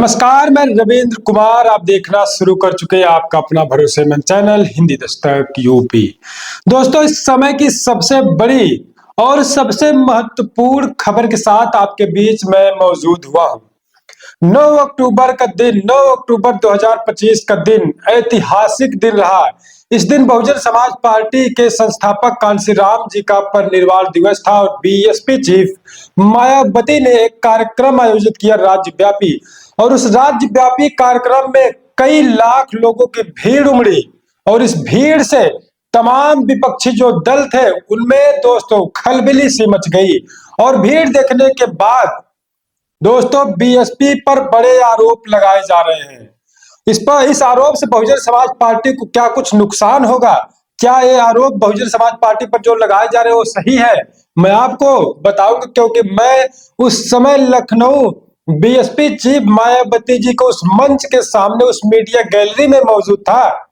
नमस्कार, मैं रविंद्र कुमार। आप देखना शुरू कर चुके हैं आपका अपना भरोसेमंद चैनल हिंदी दस्तक यूपी। दोस्तों, इस समय की सबसे बड़ी और सबसे महत्वपूर्ण खबर के साथ आपके बीच में मौजूद हुआ हूं। 9 अक्टूबर का दिन, 9 अक्टूबर 2025 का दिन ऐतिहासिक दिन रहा। इस दिन बहुजन समाज पार्टी के संस्थापक कांशीराम जी का परिनिर्वाण दिवस था और बीएसपी चीफ मायावती ने एक कार्यक्रम आयोजित किया राज्यव्यापी, और उस राज्यव्यापी कार्यक्रम में कई लाख लोगों की भीड़ उमड़ी और इस भीड़ से तमाम विपक्षी जो दल थे उनमें दोस्तों खलबली सी मच गई। और भीड़ देखने के बाद दोस्तों बीएसपी पर बड़े आरोप लगाए जा रहे हैं। इस आरोप से बहुजन समाज पार्टी को क्या कुछ नुकसान होगा? क्या ये आरोप बहुजन समाज पार्टी पर जो लगाए जा रहे हैं वो सही है? मैं आपको बताऊंगा, क्योंकि मैं उस समय लखनऊ बीएसपी चीफ मायावती जी को उस मंच के सामने उस मीडिया गैलरी में मौजूद था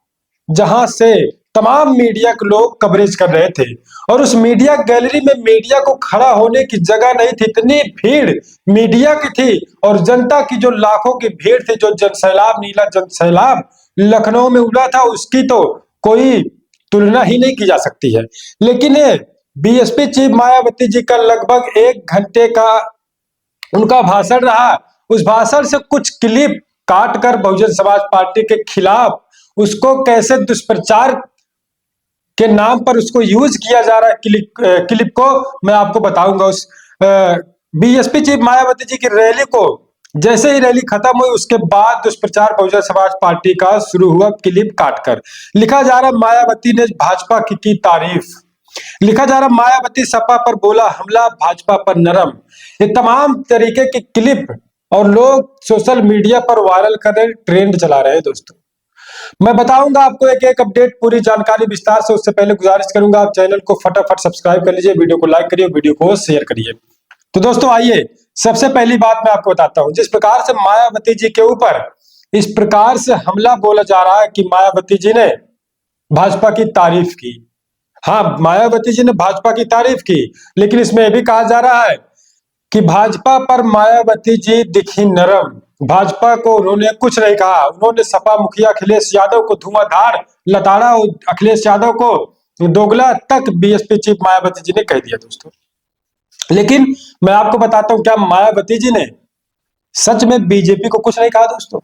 जहां से तमाम मीडिया के लोग कवरेज कर रहे थे। और उस मीडिया गैलरी में मीडिया को खड़ा होने की जगह नहीं थी, इतनी भीड़ मीडिया की थी और जनता की जो लाखों की भीड़ थी, जो जनसैलाब, नीला जनसैलाब लखनऊ में उड़ा था, उसकी तो कोई तुलना ही नहीं की जा सकती है। लेकिन बीएसपी चीफ मायावती जी का लगभग 1 घंटे का उनका भाषण रहा। उस भाषण से कुछ क्लिप काट कर बहुजन समाज पार्टी के खिलाफ उसको कैसे दुष्प्रचार के नाम पर उसको यूज किया जा रहा है, क्लिप को मैं आपको बताऊंगा। उस बीएसपी चीफ मायावती जी की रैली को जैसे ही रैली खत्म हुई उसके बाद दुष्प्रचार बहुजन समाज पार्टी का शुरू हुआ। क्लिप काटकर लिखा जा रहा, मायावती ने भाजपा की तारीफ। लिखा जा रहा, मायावती सपा पर बोला हमला, भाजपा पर नरम। ये तमाम तरीके की क्लिप और लोग सोशल मीडिया पर वायरल कर रहे, ट्रेंड चला रहे हैं। दोस्तों, मैं बताऊंगा आपको एक एक अपडेट, पूरी जानकारी विस्तार से। उससे पहले गुजारिश करूंगा आप चैनल को फटाफट सब्सक्राइब कर लीजिए, वीडियो को लाइक करिए, वीडियो को शेयर करिए। तो दोस्तों आइए, सबसे पहली बात मैं आपको बताता हूं। जिस प्रकार से मायावती जी के ऊपर इस प्रकार से हमला बोला जा रहा है कि मायावती जी ने भाजपा की तारीफ की। हाँ, मायावती जी ने भाजपा की तारीफ की, लेकिन इसमें यह भी कहा जा रहा है कि भाजपा पर मायावती जी दिखी नरम। भाजपा को उन्होंने कुछ नहीं कहा। उन्होंने सपा मुखिया अखिलेश यादव को धुआंधार लताड़ा, अखिलेश यादव को दोगला तक बीएसपी चीफ मायावती जी ने कह दिया। दोस्तों, लेकिन मैं आपको बताता हूं, क्या मायावती जी ने सच में बीजेपी को कुछ नहीं कहा? दोस्तों,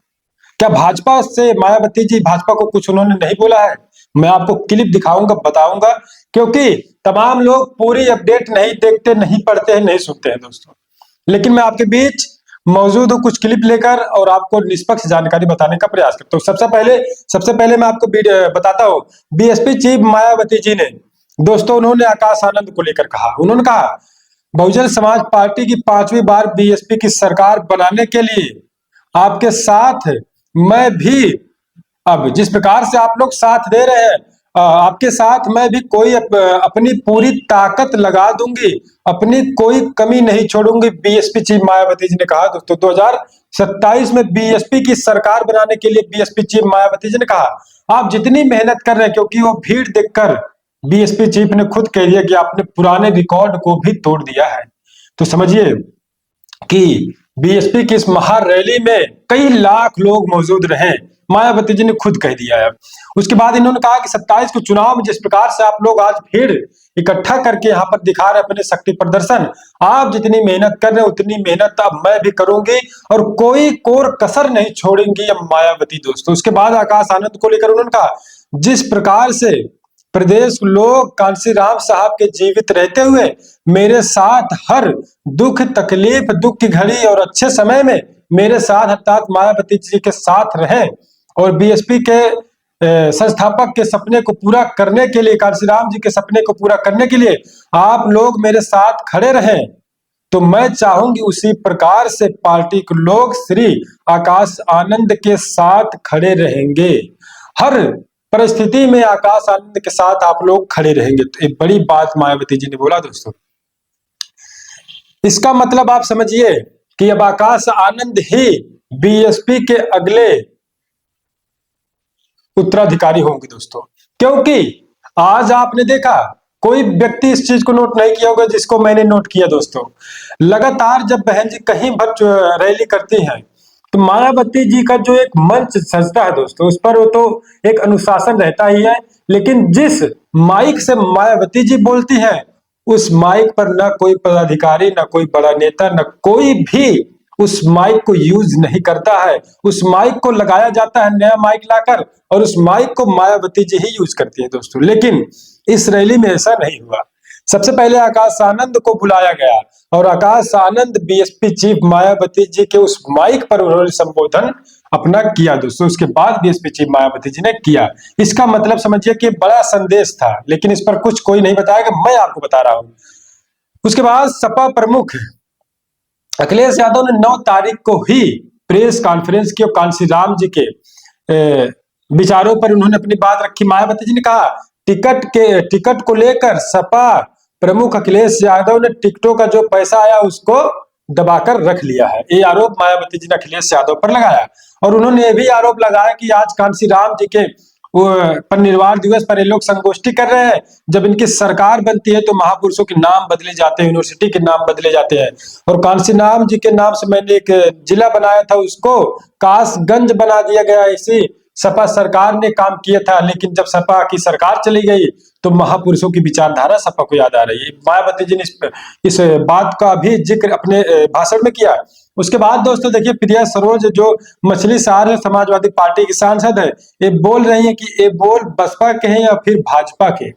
क्या भाजपा से मायावती जी, भाजपा को कुछ उन्होंने नहीं बोला है? मैं आपको क्लिप दिखाऊंगा, बताऊंगा, क्योंकि तमाम लोग पूरी अपडेट नहीं देखते, नहीं पढ़ते हैं, नहीं सुनते हैं। दोस्तों, लेकिन मैं आपके बीच मौजूद हूं कुछ क्लिप लेकर और आपको निष्पक्ष जानकारी बताने का प्रयास करता हूं। सबसे पहले मैं आपको बताता हूं, बीएसपी चीफ मायावती जी ने दोस्तों उन्होंने आकाश आनंद को लेकर कहा। उन्होंने कहा, बहुजन समाज पार्टी की 5वीं बार बीएसपी की सरकार बनाने के लिए आपके साथ मैं भी, अब जिस प्रकार से आप लोग साथ दे रहे हैं, आपके साथ मैं भी अपनी पूरी ताकत लगा दूंगी, अपनी कोई कमी नहीं छोड़ूंगी, बीएसपी चीफ मायावती जी ने कहा। दोस्तों, 2027 में बीएसपी की सरकार बनाने के लिए बीएसपी चीफ मायावती जी ने कहा, आप जितनी मेहनत कर रहे हैं, क्योंकि वो भीड़ देखकर बीएसपी चीफ ने खुद कह दिया कि आपने पुराने रिकॉर्ड को भी तोड़ दिया है। तो समझिए कि बीएसपी की इस महारैली में कई लाख लोग मौजूद रहे, मायावती जी ने खुद कह दिया है। उसके बाद इन्होंने कहा कि 27 को चुनाव में जिस प्रकार से आप लोग आज भीड़ इकट्ठा करके यहाँ पर दिखा रहे अपने शक्ति प्रदर्शन, आप जितनी मेहनत कर रहे हैं उतनी मेहनत अब मैं भी करूंगी और कोई कोर कसर नहीं छोड़ेंगी अब मायावती। दोस्तों, उसके बाद आकाश आनंद को लेकर उन्होंने कहा, जिस प्रकार से प्रदेश लोग कांशीराम साहब के जीवित रहते हुए मेरे साथ हर दुख तकलीफ, दुख की घड़ी और अच्छे समय में मेरे साथ अर्थात मायावती जी के साथ रहे और बीएसपी के संस्थापक के सपने को पूरा करने के लिए, कांशीराम जी के सपने को पूरा करने के लिए आप लोग मेरे साथ खड़े रहें, तो मैं चाहूंगी उसी प्रकार से पार्टी के लोग श्री आकाश आनंद के साथ खड़े रहेंगे। हर परिस्थिति में आकाश आनंद के साथ आप लोग खड़े रहेंगे। तो एक बड़ी बात मायावती जी ने बोला। दोस्तों, इसका मतलब आप समझिए कि अब आकाश आनंद ही बीएसपी के अगले उत्तराधिकारी होंगे। दोस्तों, क्योंकि आज आपने देखा, कोई व्यक्ति इस चीज को नोट नहीं किया होगा जिसको मैंने नोट किया। दोस्तों, लगातार जब बहन जी कहीं भर रैली करती हैं, तो मायावती जी का जो एक मंच सजता है दोस्तों, उस पर वो तो एक अनुशासन रहता ही है, लेकिन जिस माइक से मायावती जी बोलती है, उस माइक पर ना कोई पदाधिकारी, ना कोई बड़ा नेता, ना कोई भी उस माइक को यूज नहीं करता है। उस माइक को लगाया जाता है नया माइक लाकर, और उस माइक को मायावती जी ही यूज करती है दोस्तों। लेकिन इस रैली में ऐसा नहीं हुआ। सबसे पहले आकाश आनंद को बुलाया गया, और आकाश आनंद बीएसपी चीफ मायावती जी के उस माइक पर उन्होंने संबोधन अपना किया दोस्तों। उसके बाद बीएसपी चीफ मायावती जी ने किया। इसका मतलब समझिए कि बड़ा संदेश था, लेकिन इस पर कुछ कोई नहीं बताया, मैं आपको बता रहा हूं। उसके बाद सपा प्रमुख अखिलेश यादव ने 9 तारीख को ही प्रेस कॉन्फ्रेंस की और कांशीराम जी के विचारों पर उन्होंने अपनी बात रखी। मायावती जी ने कहा टिकट को लेकर सपा प्रमुख अखिलेश यादव ने टिकटों का जो पैसा आया उसको दबाकर रख लिया है। ये आरोप मायावती जी ने अखिलेश यादव पर लगाया, और उन्होंने ये भी आरोप लगाया कि आज कांशीराम जी के परिनिर्वाण दिवस पर ये लोग संगोष्ठी कर रहे हैं। जब इनकी सरकार बनती है तो महापुरुषों के नाम बदले जाते हैं, यूनिवर्सिटी के नाम बदले जाते हैं, और कांशीराम जी के नाम से मैंने एक जिला बनाया था, उसको कासगंज बना दिया गया। इसी सपा सरकार ने काम किया था, लेकिन जब सपा की सरकार चली गई तो महापुरुषों की विचारधारा सपा को याद आ रही है। मायावती जी ने इस बात का भी जिक्र अपने भाषण में किया। उसके बाद दोस्तों देखिए, प्रिया सरोज जो मछली शहर है, समाजवादी पार्टी की सांसद है, ये बोल रही है कि ये बोल बसपा के हैं या फिर भाजपा के।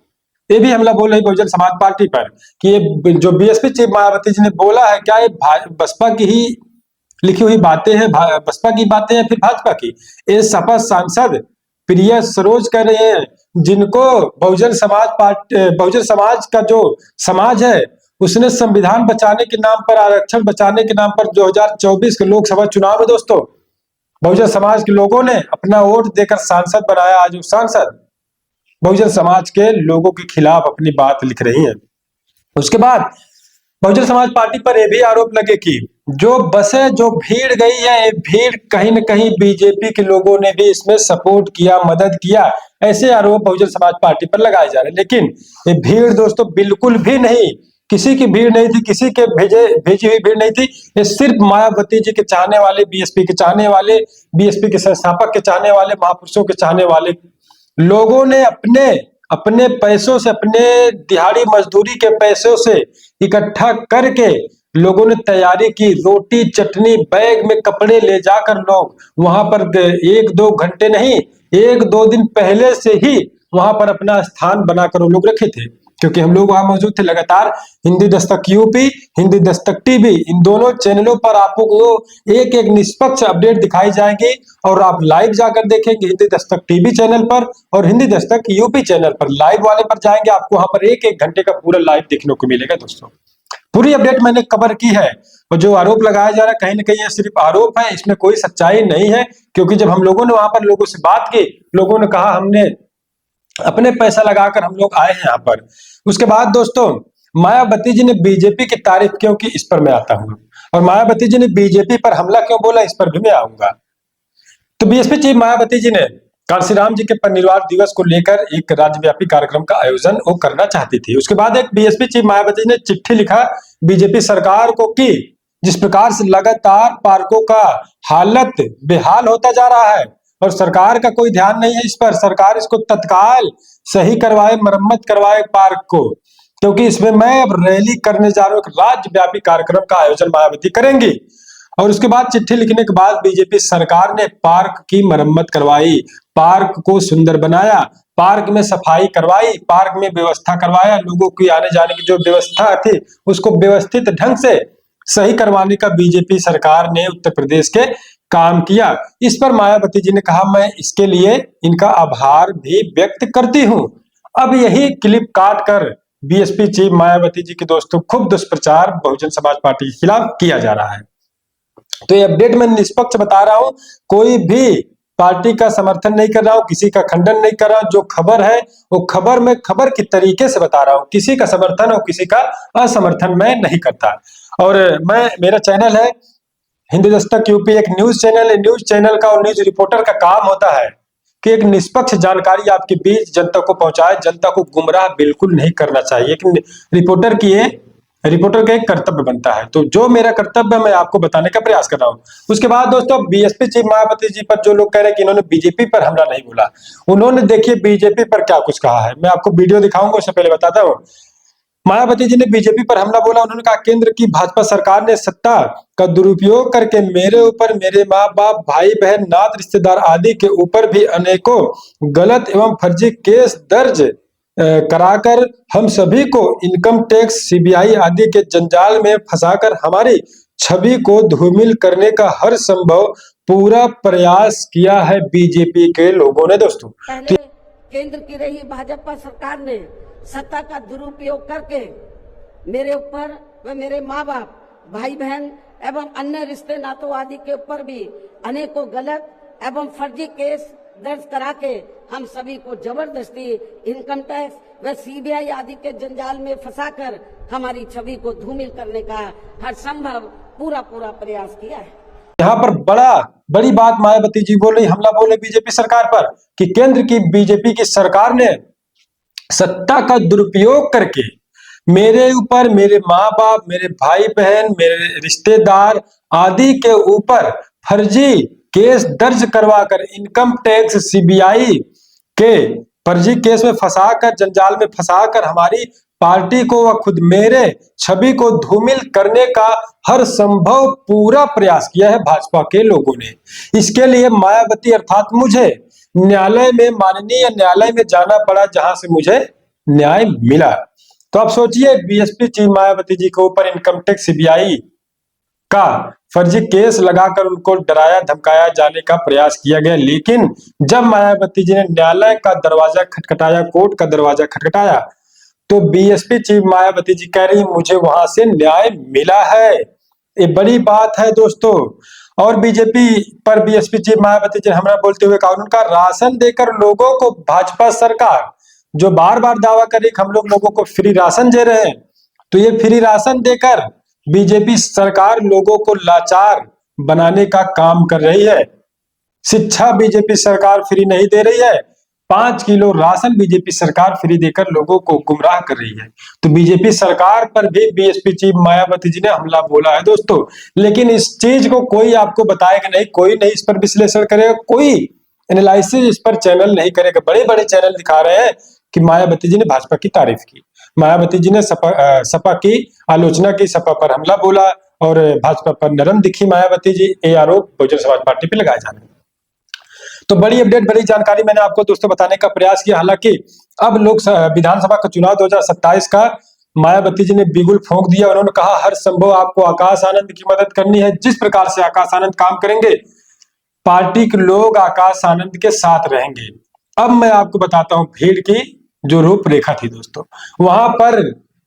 ये भी हमला बोल रही बहुजन समाज पार्टी पर कि ये जो बीएसपी चीफ मायावती जी ने बोला है, क्या ये बसपा की ही लिखी हुई बातें हैं, बसपा की बातें हैं फिर भाजपा की। ये सपा सांसद प्रिया सरोज कह रहे हैं, जिनको बहुजन समाज पार्टी, बहुजन समाज का जो समाज है, उसने संविधान बचाने के नाम पर, आरक्षण बचाने के नाम पर 2024 के लोकसभा चुनाव में दोस्तों बहुजन समाज के लोगों ने अपना वोट देकर सांसद बनाया। आज वो सांसद बहुजन समाज के लोगों के खिलाफ अपनी बात लिख रही हैं। उसके बाद बहुजन समाज पार्टी पर यह भी आरोप लगे कि जो बसें जो भीड़ गई है, ये भीड़ कहीं न कहीं बीजेपी के लोगों ने भी इसमें सपोर्ट किया, मदद किया। ऐसे आरोप बहुजन समाज पार्टी पर लगाए जा रहे हैं। लेकिन ये भीड़ दोस्तों बिल्कुल भी नहीं, किसी की भीड़ नहीं थी, किसी के भेजी हुई भीड़ नहीं थी। ये सिर्फ मायावती जी के चाहने वाले, बीएसपी के चाहने वाले, बीएसपी के संस्थापक के चाहने वाले, महापुरुषों के चाहने वाले लोगों ने अपने अपने पैसों से, अपने दिहाड़ी मजदूरी के पैसों से इकट्ठा करके लोगों ने तैयारी की। रोटी चटनी बैग में कपड़े ले जाकर लोग वहां पर 1-2 घंटे नहीं, 1-2 दिन पहले से ही वहां पर अपना स्थान बनाकर वो लोग रखे थे, क्योंकि हम लोग वहां मौजूद थे। लगातार हिंदी दस्तक यूपी, हिंदी दस्तक टीवी, इन दोनों चैनलों पर आपको एक एक निष्पक्ष अपडेट दिखाई जाएगी, और आप लाइव जाकर देखेंगे हिंदी दस्तक टीवी चैनल पर और हिंदी दस्तक यूपी चैनल पर। लाइव वाले पर जाएंगे, आपको वहां पर 1-1 घंटे का पूरा लाइव देखने को मिलेगा दोस्तों। पूरी अपडेट मैंने कवर की है, और जो आरोप लगाया जा रहा है कहीं ना कहीं ये सिर्फ आरोप है, इसमें कोई सच्चाई नहीं है। क्योंकि जब हम लोगों ने वहां पर लोगों से बात की, लोगों ने कहा हमने अपने पैसा लगाकर हम लोग आए हैं यहाँ पर। उसके बाद दोस्तों मायावती जी ने बीजेपी की तारीफ क्यों की, इस पर मैं आता हूँ, और मायावती जी ने बीजेपी पर हमला क्यों बोला, इस पर भी मैं आऊंगा। तो बीएसपी चीफ मायावती जी ने कांशीराम जी के परिनिर्वाण दिवस को लेकर एक राज्यव्यापी कार्यक्रम का आयोजन वो करना चाहती थी। उसके बाद एक बीएसपी चीफ मायावती जी ने चिट्ठी लिखा बीजेपी सरकार को कि जिस प्रकार से लगातार पार्कों का हालत बेहाल होता जा रहा है और सरकार का कोई ध्यान नहीं है इस पर, सरकार इसको तत्काल सही करवाए, मरम्मत करवाए पार्क को, क्योंकि इसमें मैं अब रैली करने जा रहा हूं, एक राज्यव्यापी कार्यक्रम का आयोजन मायावती करेंगी। और उसके बाद चिट्ठी लिखने के बाद बीजेपी सरकार ने पार्क की मरम्मत करवाई, पार्क को सुंदर बनाया, पार्क में सफाई करवाई, पार्क में व्यवस्था करवाया, लोगों की आने जाने की जो व्यवस्था थी उसको व्यवस्थित ढंग से सही करवाने का बीजेपी सरकार ने उत्तर प्रदेश के काम किया। इस पर मायावती जी ने कहा मैं इसके लिए इनका आभार भी व्यक्त करती हूं। अब यही क्लिप काट कर बीएसपी चीफ मायावती जी के दोस्तों खूब दुष्प्रचार बहुजन समाज पार्टी के खिलाफ किया जा रहा है। तो ये अपडेट मैं निष्पक्ष बता रहा हूं, कोई भी पार्टी का समर्थन नहीं कर रहा हूं, किसी का खंडन नहीं कर रहा हूं। जो खबर है वो खबर मैं खबर की तरीके से बता रहा हूं, किसी का समर्थन और किसी का असमर्थन मैं नहीं करता। और मेरा चैनल है हिंदी दस्तक यूपी, एक न्यूज चैनल है। न्यूज चैनल का और न्यूज रिपोर्टर का काम होता है कि एक निष्पक्ष जानकारी आपके बीच जनता को पहुंचाए, जनता को गुमराह बिल्कुल नहीं करना चाहिए। एक रिपोर्टर की ये रिपोर्टर का एक कर्तव्य बनता है। तो जो मेरा कर्तव्य मैं आपको बताने का प्रयास कर रहा हूँ। उसके बाद दोस्तों बीएसपी चीफ मायावती जी पर जो लोग कह रहे हैं कि इन्होंने बीजेपी पर हमला नहीं बोला, उन्होंने देखिए बीजेपी पर क्या कुछ कहा है। मैं आपको वीडियो दिखाऊंगा, उससे पहले बताता हूँ। मायावती जी ने बीजेपी पर हमला बोला। उन्होंने कहा केंद्र की भाजपा सरकार ने सत्ता का दुरुपयोग करके मेरे ऊपर, मेरे माँ बाप, भाई बहन, नात रिश्तेदार आदि के ऊपर भी अनेकों गलत एवं फर्जी केस दर्ज कराकर हम सभी को इनकम टैक्स, सीबीआई आदि के जंजाल में फंसाकर हमारी छवि को धूमिल करने का हर संभव पूरा प्रयास किया है बीजेपी के लोगों ने। दोस्तों पहले केंद्र की रही भाजपा सरकार ने सत्ता का दुरुपयोग करके मेरे ऊपर व मेरे माँ बाप, भाई बहन एवं अन्य रिश्ते नातों आदि के ऊपर भी अनेकों गलत एवं फर्जी केस दर्ज करा के हम सभी को जबरदस्ती इनकम टैक्स व सीबीआई आदि के जंजाल में फंसाकर हमारी छवि को धूमिल करने का हर संभव पूरा प्रयास किया है। यहाँ पर बड़ी बात मायावती जी बोल रही, हमला बोले बीजेपी सरकार पर कि केंद्र की बीजेपी की सरकार ने सत्ता का दुरुपयोग करके मेरे ऊपर, मेरे माँ बाप, मेरे भाई बहन, मेरे रिश्तेदार आदि के ऊपर फर्जी केस दर्ज करवाकर इनकम टैक्स, सीबीआई के फर्जी केस में फंसाकर, जंजाल में फंसाकर हमारी पार्टी को व खुद मेरे छवि को धूमिल करने का हर संभव पूरा प्रयास किया है भाजपा के लोगों ने। इसके लिए मायावती अर्थात मुझे न्यायालय में, माननीय न्यायालय में जाना पड़ा, जहां से मुझे न्याय मिला। तो आप सोचिए बीएसपी चीफ मायावती जी के ऊपर इनकम टैक्स, सीबीआई का फर्जी केस लगाकर उनको डराया धमकाया जाने का प्रयास किया गया। लेकिन जब मायावती जी ने न्यायालय का दरवाजा खटखटाया, कोर्ट का दरवाजा खटखटाया, तो बीएसपी चीफ मायावती जी कह रही मुझे वहां से न्याय मिला है। ये बड़ी बात है दोस्तों। और बीजेपी पर बीएसपी चीफ मायावती जी हमला बोलते हुए कहा, उनका राशन देकर लोगों को भाजपा सरकार जो बार बार दावा करे कि हम लोगों को फ्री राशन दे रहे हैं, तो ये फ्री राशन देकर बीजेपी सरकार लोगों को लाचार बनाने का काम कर रही है। शिक्षा बीजेपी सरकार फ्री नहीं दे रही है, 5 किलो राशन बीजेपी सरकार फ्री देकर लोगों को गुमराह कर रही है। तो बीजेपी सरकार पर भी बीएसपी चीफ मायावती जी ने हमला बोला है दोस्तों। लेकिन इस चीज को कोई आपको बताएगा नहीं, कोई नहीं इस पर विश्लेषण करेगा, कोई एनालिसिस इस पर चैनल नहीं करेगा। बड़े बड़े चैनल दिखा रहे हैं कि मायावती जी ने भाजपा की तारीफ की, मायावती जी ने सपा की आलोचना की, सपा पर हमला बोला और भाजपा पर नरम दिखी मायावती जी। ये आरोप बहुजन समाज पार्टी पे लगाए जा रहे हैं। तो बड़ी अपडेट, बड़ी जानकारी मैंने आपको दोस्तों बताने का प्रयास किया। हालांकि अब विधानसभा का चुनाव 2027 का मायावती जी ने बिगुल फूंक दिया। उन्होंने कहा हर संभव आपको आकाश आनंद की मदद करनी है। जिस प्रकार से आकाश आनंद काम करेंगे, पार्टी के लोग आकाश आनंद के साथ रहेंगे। अब मैं आपको बताता हूं भीड़ की जो रूपरेखा थी दोस्तों। वहां पर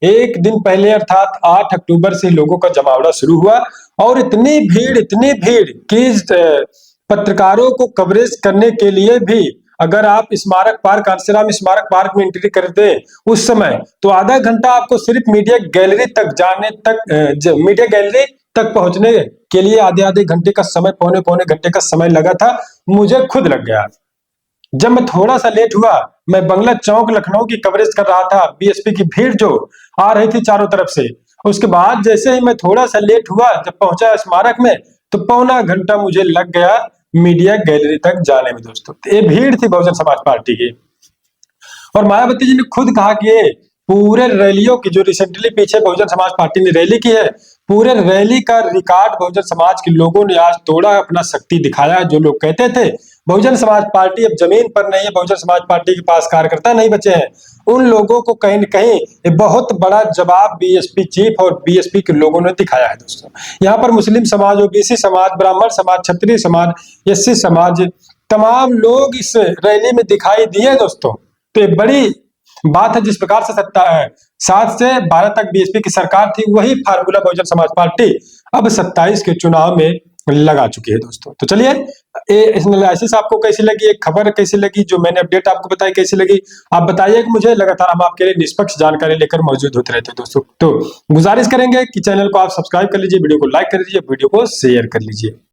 एक दिन पहले अर्थात 8 अक्टूबर से लोगों का जमावड़ा शुरू हुआ और इतनी भीड़ कि पत्रकारों को कवरेज करने के लिए भी अगर आप स्मारक पार्क, कांशीराम स्मारक पार्क में एंट्री करते उस समय, तो आधा घंटा आपको सिर्फ मीडिया गैलरी तक जाने तक, मीडिया गैलरी तक पहुंचने के लिए आधे घंटे का समय, पौने घंटे का समय लगा था। मुझे खुद लग गया। जब मैं थोड़ा सा लेट हुआ, मैं बंगला चौक लखनऊ की कवरेज कर रहा था, बीएसपी की भीड़ जो आ रही थी चारों तरफ से। उसके बाद जैसे ही मैं थोड़ा सा लेट हुआ, जब पहुंचा स्मारक में, तो पौना घंटा मुझे लग गया मीडिया गैलरी तक जाने में दोस्तों। ये भीड़ थी बहुजन समाज पार्टी की। और मायावती जी ने खुद कहा कि ये पूरे रैलियों की, जो रिसेंटली पीछे बहुजन समाज पार्टी ने रैली की है, पूरे रैली का रिकॉर्ड बहुजन समाज के लोगों ने आज तोड़ा, अपना शक्ति दिखाया। जो लोग कहते थे बहुजन समाज पार्टी अब जमीन पर नहीं है, बहुजन समाज पार्टी के पास कार्यकर्ता नहीं बचे हैं, उन लोगों को कहीं न कहीं बहुत बड़ा जवाब बीएसपी चीफ और बीएसपी के लोगों ने दिखाया है दोस्तों। यहाँ पर मुस्लिम समाज, ओबीसी समाज, ब्राह्मण समाज, क्षत्रिय समाज, एससी समाज, तमाम लोग इस रैली में दिखाई दिए दोस्तों। तो बड़ी बात है। जिस प्रकार से 7 से 12 तक बीएसपी की सरकार थी, वही फार्मूला बहुजन समाज पार्टी अब 27 के चुनाव में लगा चुकी है दोस्तों। तो चलिए, एनालिसिस आपको कैसी लगी, एक खबर कैसी लगी, जो मैंने अपडेट आपको बताई कैसी लगी, आप बताइए कि मुझे। लगातार हम आपके लिए निष्पक्ष जानकारी लेकर मौजूद होते रहते हैं दोस्तों। तो गुजारिश करेंगे कि चैनल को आप सब्सक्राइब कर लीजिए, वीडियो को लाइक कर लीजिए, वीडियो को शेयर कर लीजिए।